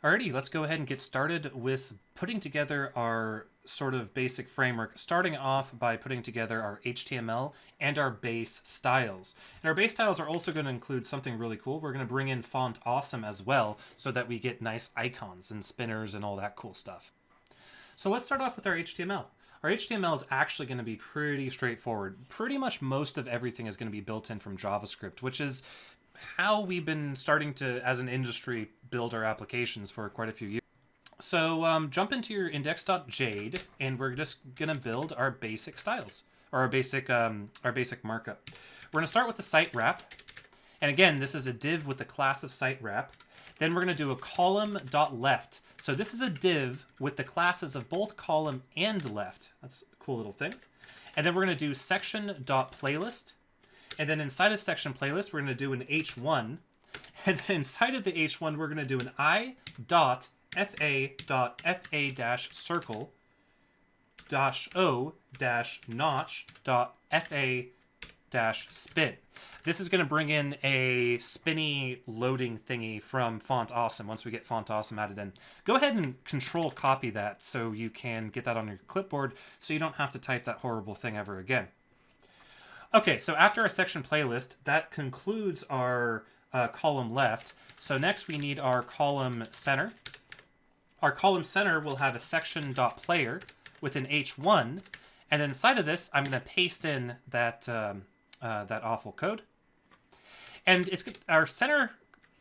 Alrighty, let's go ahead and get started with putting together our sort of basic framework, starting off by putting together our HTML and our base styles. And our base styles are also going to include something really cool. We're going to bring in Font Awesome as well so that we get nice icons and spinners and all that cool stuff. So let's start off with our HTML. Our HTML is actually going to be pretty straightforward. Pretty much most of everything is going to be built in from JavaScript, which is how we've been starting to, as an industry, build our applications for quite a few years. So jump into your index.jade, and we're just going to build our basic styles, or our basic markup. We're going to start with the site wrap. And again, this is a div with the class of site wrap. Then we're going to do a column.left. So this is a div with the classes of both column and left. That's a cool little thing. And then we're going to do section.playlist. And then inside of section playlist, we're going to do an h1. And then inside of the h1, we're going to do an i.fa.circle-o-notch.fa-spin. This is going to bring in a spinny loading thingy from Font Awesome once we get Font Awesome added in. Go ahead and control copy that so you can get that on your clipboard so you don't have to type that horrible thing ever again. Okay, so after our section playlist, that concludes our column left. So next we need our column center. Our column center will have a section.player with an h1, and then inside of this, I'm going to paste in that that awful code. And our center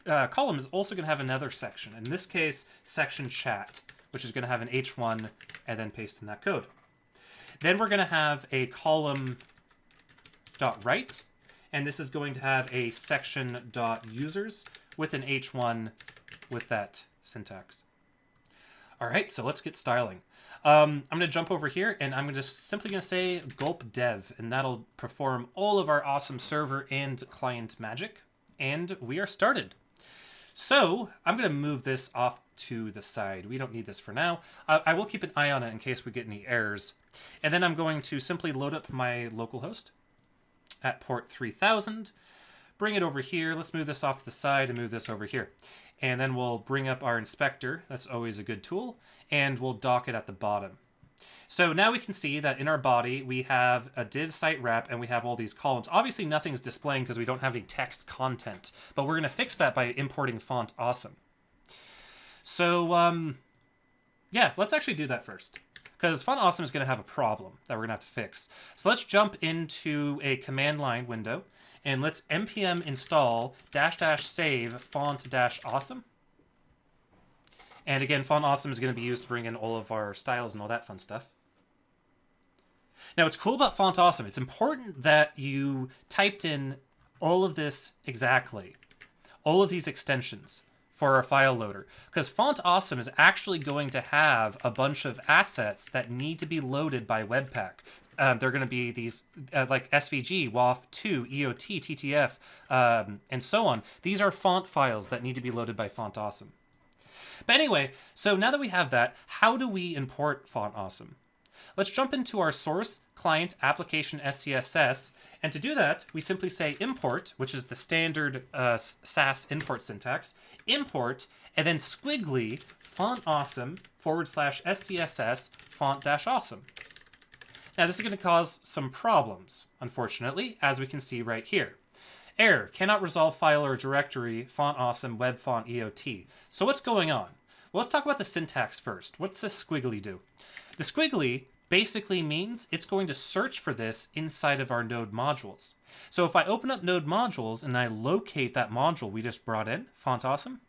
column is also going to have another section. In this case, section chat, which is going to have an h1 and then paste in that code. Then we're going to have a column .right, and this is going to have a section.users with an h1 with that syntax. All right, so let's get styling. I'm going to jump over here, and I'm just simply going to say gulp dev, and that'll perform all of our awesome server and client magic, and we are started. So I'm going to move this off to the side. We don't need this for now. I will keep an eye on it in case we get any errors. And then I'm going to simply load up my localhost at port 3000, bring it over here. Let's move this off to the side and move this over here. And then we'll bring up our inspector. That's always a good tool. And we'll dock it at the bottom. So now we can see that in our body, we have a div site wrap and we have all these columns. Obviously, nothing's displaying because we don't have any text content, but we're going to fix that by importing Font Awesome. So, yeah, let's actually do that first, because Font Awesome is going to have a problem that we're going to have to fix. So let's jump into a command line window, and let's npm install --save font-awesome. And again, Font Awesome is going to be used to bring in all of our styles and all that fun stuff. Now, what's cool about Font Awesome, it's important that you typed in all of this exactly, all of these extensions for our file loader, because Font Awesome is actually going to have a bunch of assets that need to be loaded by Webpack. They're going to be these like SVG, WAF2, EOT, TTF, and so on. These are font files that need to be loaded by Font Awesome. But anyway, so now that we have that, how do we import Font Awesome? Let's jump into our source client application SCSS. And to do that, we simply say import, which is the standard SAS import syntax, import, and then squiggly Font Awesome /SCSS font-awesome. Now this is going to cause some problems, unfortunately, as we can see right here. Error, cannot resolve file or directory, Font Awesome, web font EOT. So what's going on? Well, let's talk about the syntax first. What's the squiggly do? The squiggly basically means it's going to search for this inside of our node modules. So if I open up node modules and I locate that module we just brought in, Font Awesome,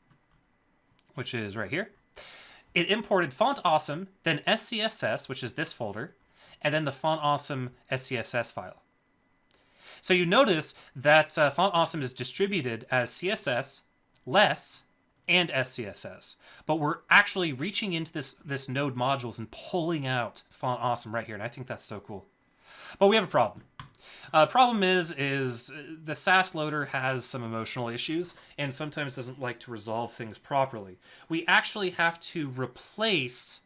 which is right here, it imported Font Awesome, then SCSS, which is this folder, and then the Font Awesome SCSS file. So you notice that Font Awesome is distributed as CSS, less, and SCSS. But we're actually reaching into this node modules and pulling out Font Awesome right here, and I think that's so cool. But we have a problem. Problem is the SAS loader has some emotional issues and sometimes doesn't like to resolve things properly. We actually have to replace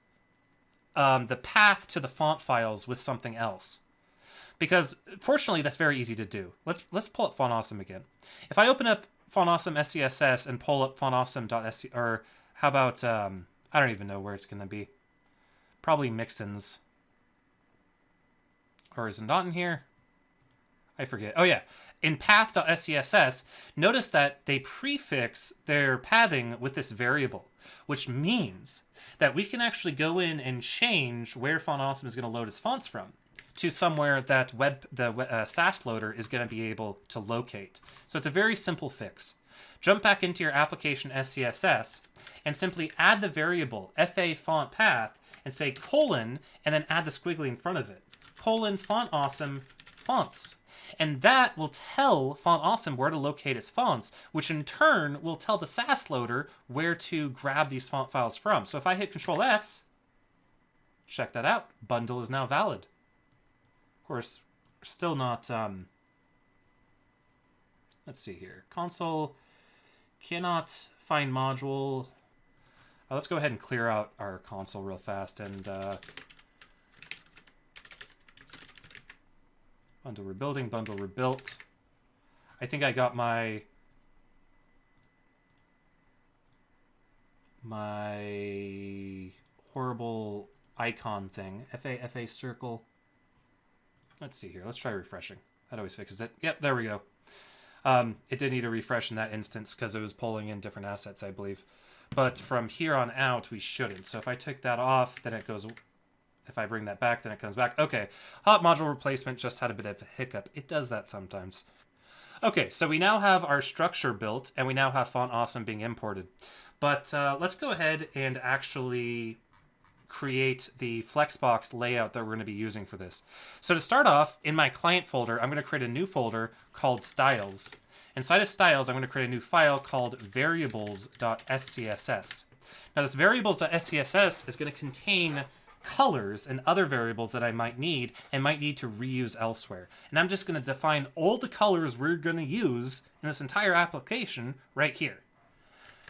the path to the font files with something else. Because fortunately, that's very easy to do. Let's pull up Font Awesome again. If I open up Font Awesome SCSS and pull up fontawesome.sc, or How about, I don't even know where it's going to be. Probably Mixins. Or is it not in here? I forget. Oh, yeah. In path.scss, notice that they prefix their pathing with this variable, which means that we can actually go in and change where FontAwesome is going to load its fonts from to somewhere that the Sass loader is going to be able to locate. So it's a very simple fix. Jump back into your application SCSS and simply add the variable fa font path and say colon, and then add the squiggly in front of it. Colon FontAwesome fonts. And that will tell FontAwesome where to locate its fonts, which in turn will tell the Sass loader where to grab these font files from. So if I hit Control S, check that out. Bundle is now valid. Of course, we're still not, let's see here. Console cannot find module. Let's go ahead and clear out our console real fast and bundle rebuilding, bundle rebuilt. I think I got my horrible icon thing. FA circle. Let's see here. Let's try refreshing. That always fixes it. Yep, there we go. It did need a refresh in that instance because it was pulling in different assets, I believe. But from here on out, we shouldn't. So if I take that off, then it goes... If I bring that back, then it comes back. Okay, hot module replacement just had a bit of a hiccup. It does that sometimes. Okay, so we now have our structure built, and we now have FontAwesome being imported. But let's go ahead and actually create the Flexbox layout that we're going to be using for this. So to start off, in my client folder, I'm going to create a new folder called styles. Inside of styles, I'm going to create a new file called variables.scss. Now this variables.scss is going to contain colors and other variables that I might need and might need to reuse elsewhere. And I'm just going to define all the colors we're going to use in this entire application right here.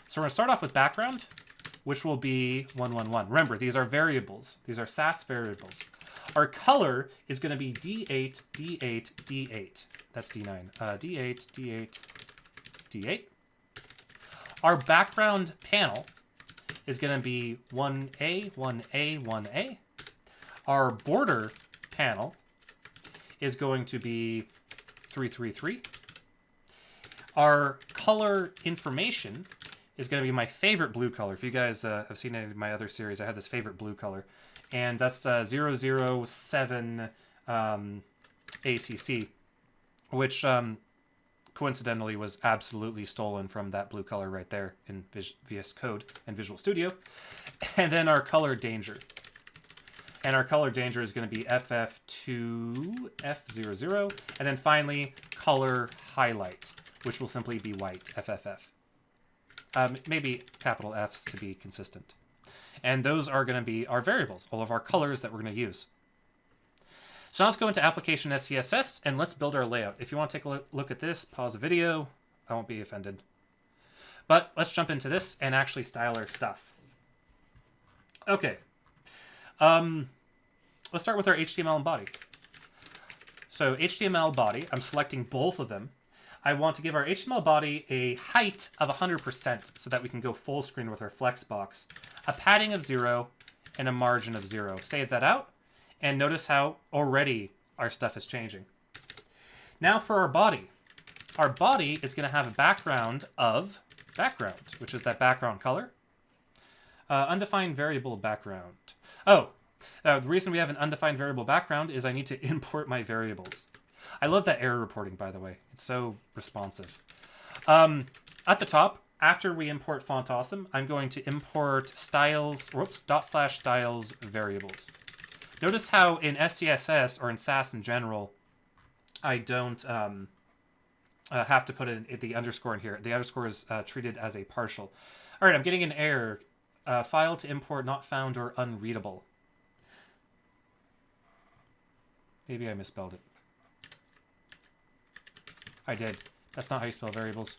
So we're going to start off with background, which will be 111. Remember, these are variables. These are Sass variables. Our color is going to be D8, D8, D8. That's D9. D8, D8, D8. Our background panel is going to be 1A, 1A, 1A. Our border panel is going to be 333. Our color information is going to be my favorite blue color. If you guys have seen any of my other series, I have this favorite blue color. And that's 007 ACC, which coincidentally was absolutely stolen from that blue color right there in VS Code and Visual Studio. And then our color danger. And our color danger is going to be FF2, F00. And then finally, color highlight, which will simply be white, FFF. Maybe capital Fs to be consistent. And those are going to be our variables, all of our colors that we're going to use. So now let's go into application SCSS and let's build our layout. If you want to take a look at this, pause the video. I won't be offended. But let's jump into this and actually style our stuff. Okay. Let's start with our HTML and body. So HTML body, I'm selecting both of them. I want to give our HTML body a height of 100% so that we can go full screen with our Flexbox, a padding of 0, and a margin of 0. Save that out, and notice how already our stuff is changing. Now for our body. Our body is going to have a background of background, which is that background color. Undefined variable background. Oh, the reason we have an undefined variable background is I need to import my variables. I love that error reporting, by the way. It's so responsive. At the top, after we import FontAwesome, I'm going to import styles, /styles variables. Notice how in SCSS or in Sass in general, I don't have to put the underscore in here. The underscore is treated as a partial. All right, I'm getting an error. File to import not found or unreadable. Maybe I misspelled it. I did. That's not how you spell variables.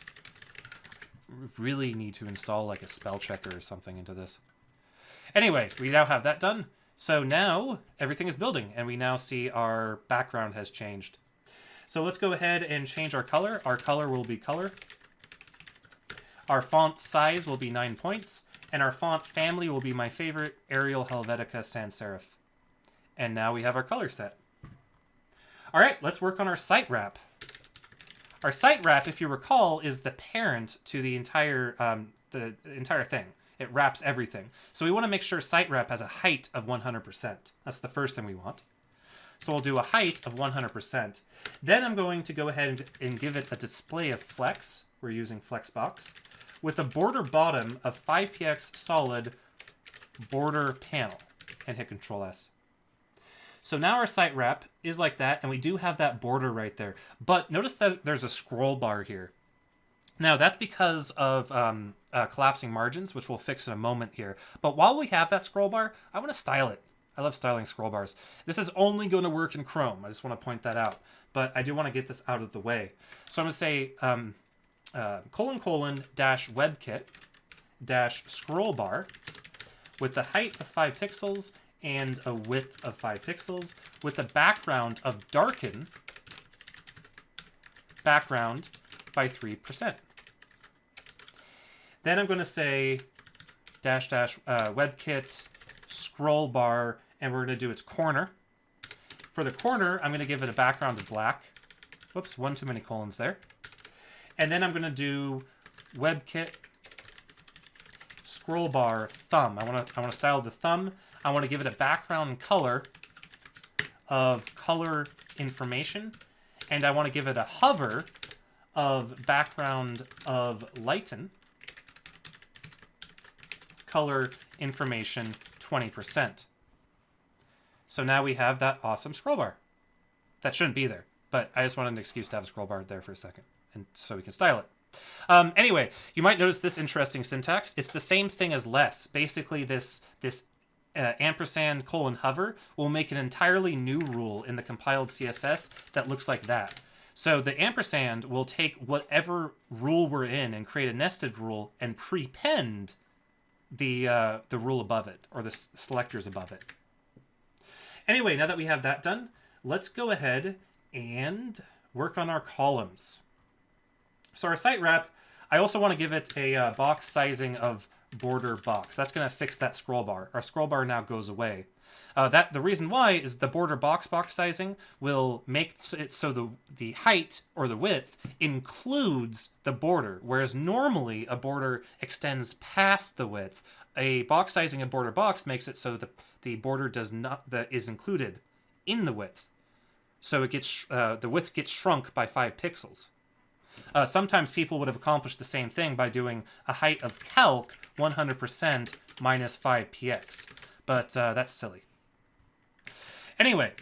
Really need to install like a spell checker or something into this. Anyway, we now have that done. So now everything is building and we now see our background has changed. So let's go ahead and change our color. Our color will be color. Our font size will be 9 points. And our font family will be my favorite, Arial Helvetica Sans Serif. And now we have our color set. All right, let's work on our site wrap. Our site wrap, if you recall, is the parent to the entire thing. It wraps everything. So we want to make sure site wrap has a height of 100%. That's the first thing we want. So we'll do a height of 100%. Then I'm going to go ahead and give it a display of flex. We're using Flexbox. With a border bottom of 5px solid border panel. And hit Control S. So now our site wrap is like that, and we do have that border right there. But notice that there's a scroll bar here. Now, that's because of collapsing margins, which we'll fix in a moment here. But while we have that scroll bar, I want to style it. I love styling scroll bars. This is only going to work in Chrome. I just want to point that out. But I do want to get this out of the way. So I'm going to say ::webkit dash scroll bar with the height of 5 pixels and a width of 5 pixels with a background of darken background by 3%. Then I'm going to say ::webkit scroll bar, and we're going to do its corner. For the corner, I'm going to give it a background of black. Whoops, one too many colons there. And then I'm going to do WebKit scroll bar thumb. I want to style the thumb. I want to give it a background color of color information, and I want to give it a hover of background of lighten color information 20%. So now we have that awesome scroll bar. That shouldn't be there, but I just wanted an excuse to have a scroll bar there for a second, and so we can style it. Anyway, you might notice this interesting syntax. It's the same thing as less. Basically, this ampersand : hover will make an entirely new rule in the compiled CSS that looks like that. So the ampersand will take whatever rule we're in and create a nested rule and prepend the rule above it, or the selectors above it. Anyway, now that we have that done, let's go ahead and work on our columns. So our site wrap, I also want to give it a box sizing of border box. That's going to fix that scroll bar. Our scroll bar now goes away. The reason why is the border box sizing will make it so the height or the width includes the border, whereas normally a border extends past the width. A box sizing of border box makes it so the border is included in the width. So it gets the width gets shrunk by 5 pixels. Sometimes people would have accomplished the same thing by doing a height of calc 100% minus 5px, but that's silly. Anyway,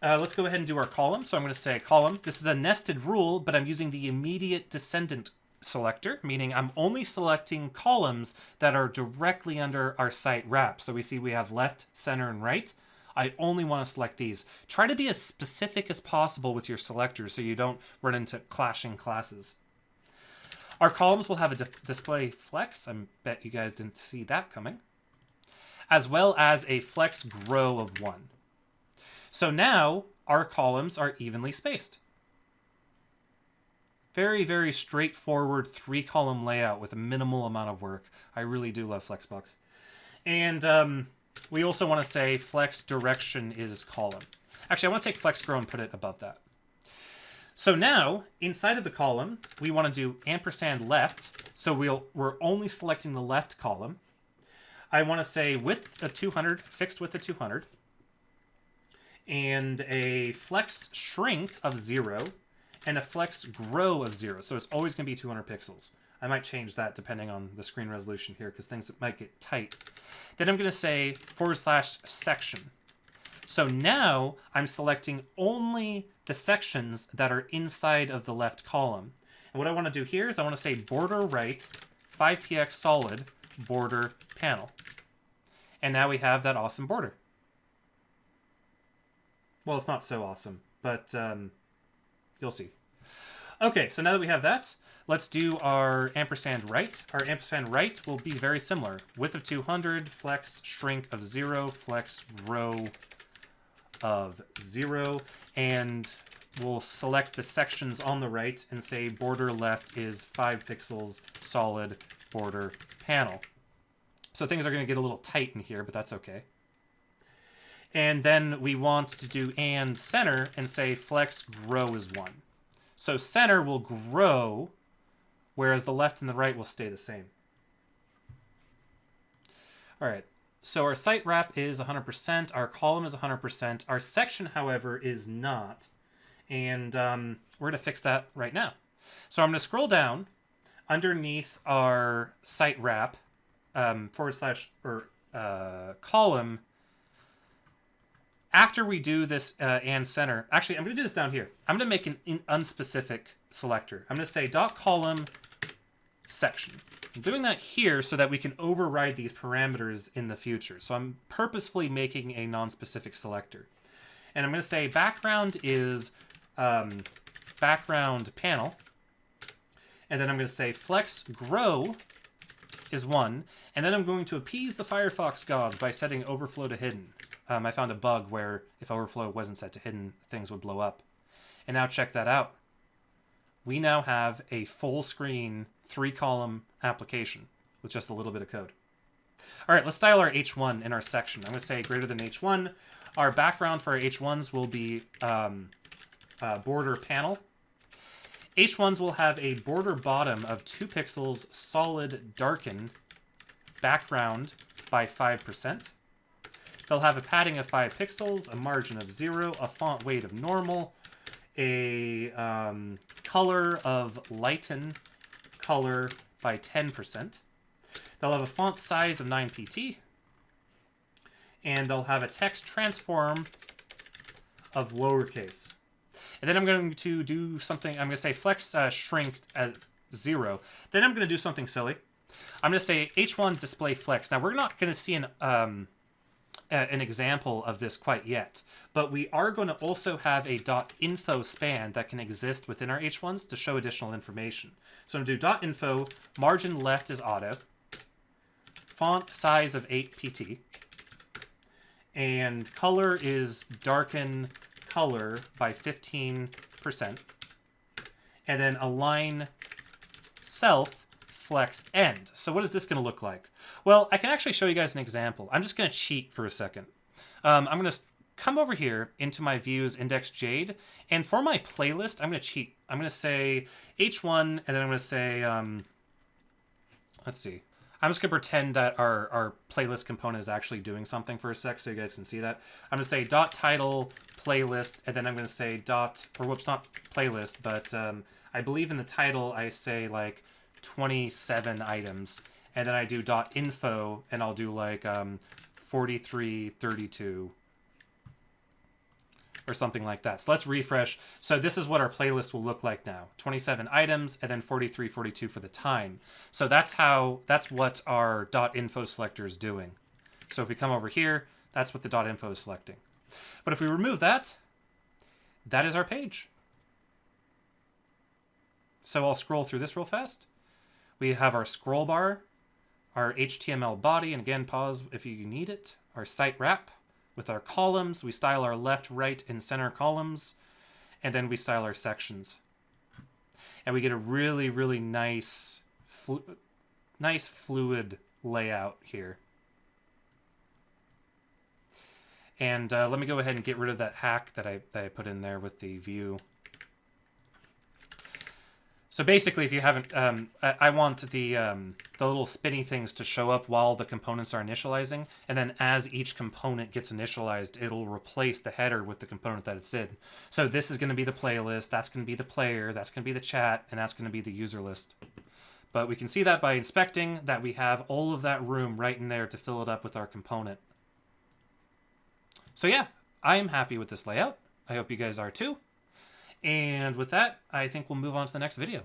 let's go ahead and do our column. So I'm going to say column. This is a nested rule, but I'm using the immediate descendant selector, meaning I'm only selecting columns that are directly under our site wrap. So we see we have left, center, and right. I only want to select these. Try to be as specific as possible with your selectors so you don't run into clashing classes. Our columns will have a display flex. I bet you guys didn't see that coming. As well as a flex grow of 1. So now our columns are evenly spaced. Very, very straightforward 3-column layout with a minimal amount of work. I really do love Flexbox. And we also want to say flex direction is column. Actually, I want to take flex grow and put it above that. So now, inside of the column, we want to do ampersand left. So we're only selecting the left column. I want to say width of 200, fixed width of 200. And a flex shrink of 0. And a flex grow of 0. So it's always going to be 200 pixels. I might change that depending on the screen resolution here because things might get tight. Then I'm going to say /section. So now I'm selecting only the sections that are inside of the left column. And what I want to do here is I want to say border right 5px solid border panel. And now we have that awesome border. Well, it's not so awesome, but you'll see. Okay, so now that we have that, let's do our ampersand right. Our ampersand right will be very similar. Width of 200, flex shrink of 0, flex grow of 0, and we'll select the sections on the right and say border left is 5 pixels solid border panel. So things are going to get a little tight in here, but that's okay. And then we want to do and center and say flex grow is 1. So center will grow, whereas the left and the right will stay the same. All right, so our site wrap is 100%, our column is 100%, our section, however, is not. And we're going to fix that right now. So I'm going to scroll down underneath our site wrap column. After we do this and center, actually, I'm going to do this down here. I'm going to make an unspecific selector. I'm going to say .column section. I'm doing that here so that we can override these parameters in the future. So I'm purposefully making a non-specific selector. And I'm going to say background is background panel. And then I'm going to say flex grow is 1. And then I'm going to appease the Firefox gods by setting overflow to hidden. I found a bug where if overflow wasn't set to hidden, things would blow up. And now check that out. We now have a full screen 3-column application with just a little bit of code. All right, let's style our H1 in our section. I'm going to say greater than H1. Our background for our H1s will be border panel. H1s will have a border bottom of 2 pixels, solid darken, background by 5%. They'll have a padding of 5 pixels, a margin of 0, a font weight of normal, a color of lighten color by 10%. They'll have a font size of 9 pt. And they'll have a text transform of lowercase. And then I'm going to do something, I'm going to say flex shrink as 0. Then I'm going to do something silly. I'm going to say H1 display flex. Now we're not going to see an example of this quite yet, but we are going to also have a .info span that can exist within our H1s to show additional information. So I'm going to do .info, margin left is auto, font size of 8 pt, and color is darken color by 15%, and then align self flex end. So what is this going to look like? Well, I can actually show you guys an example. I'm just going to cheat for a second. I'm going to come over here into my views index Jade, and for my playlist, I'm going to cheat. I'm going to say H1, and then I'm going to say, let's see. I'm just going to pretend that our playlist component is actually doing something for a sec so you guys can see that. I'm going to say .title playlist, and then I'm going to say not playlist, but I believe in the title I say like 27 items, and then I do .info, and I'll do like 4332 or something like that. So let's refresh. So this is what our playlist will look like now. 27 items and then 4342 for the time. So that's what our .info selector is doing. So if we come over here, that's what the .info is selecting. But if we remove that, that is our page. So I'll scroll through this real fast. We have our scroll bar, our HTML body, and again, pause if you need it, our site wrap. With our columns, we style our left, right, and center columns, and then we style our sections. And we get a really, really nice fluid layout here. And let me go ahead and get rid of that hack that I put in there with the view. So basically, if you haven't, I want the little spinny things to show up while the components are initializing, and then as each component gets initialized, it'll replace the header with the component that it's in. So this is going to be the playlist, that's going to be the player, that's going to be the chat, and that's going to be the user list. But we can see that by inspecting that we have all of that room right in there to fill it up with our component. So yeah, I am happy with this layout. I hope you guys are too. And with that, I think we'll move on to the next video.